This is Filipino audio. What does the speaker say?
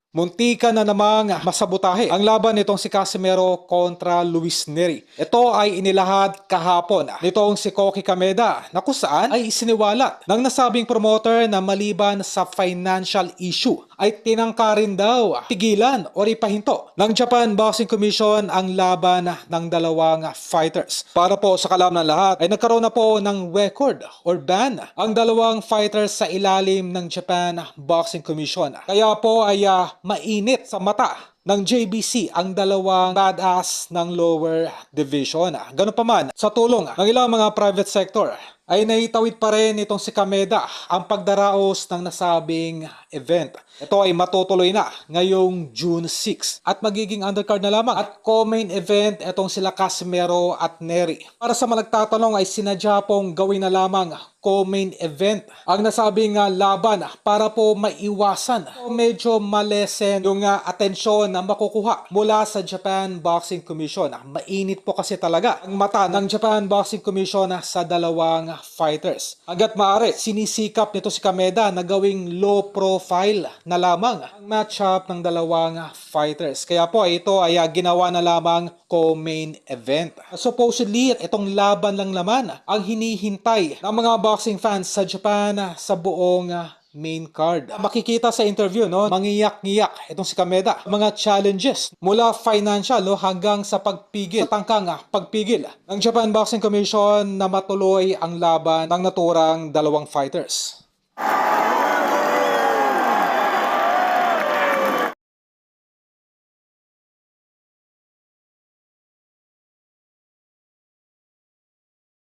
Muntika na namang masabotahe ang laban nitong si Casimero kontra Luis Neri. Ito ay inilahad kahapon nitong si Koki Kameda na kung saan ay isiniwalat ng nasabing promoter na maliban sa financial issue ay tinangka rin daw pigilan o ipahinto ng Japan Boxing Commission ang laban ng dalawang fighters. Para po sa kalam ng lahat ay nagkaroon na po ng record or ban ang dalawang fighters sa ilalim ng Japan Boxing Commission. Kaya po ay mainit sa mata ng JBC ang dalawang badass ng lower division. Ganun pa man, sa tulong ng ilang mga private sector, ay naitawid pa rin itong si Kameda ang pagdaraos ng nasabing event. Ito ay matutuloy na ngayong June 6 at magiging undercard na lamang at co-main event itong sila Casimero at Neri. Para sa mga nagtatanong ay sinadya pong gawin na lamang co-main event ang nasabing laban para po maiwasan o medyo malesen yung atensyon na makukuha mula sa Japan Boxing Commission. Mainit po kasi talaga ang mata ng Japan Boxing Commission sa dalawang fighters. Hanggat maaari, sinisikap nito si Kameda na gawing low profile na lamang ang matchup ng dalawang fighters. Kaya po ito ay ginawa na lamang co-main event. Supposedly, itong laban lang naman ang hinihintay ng mga boxing fans sa Japan sa buong main card. Makikita sa interview, mangiyak-ngiyak itong si Kameda. Mga challenges mula financial hanggang sa pagpigil, sa tangkang pagpigil ng Japan Boxing Commission na matuloy ang laban ng naturang dalawang fighters.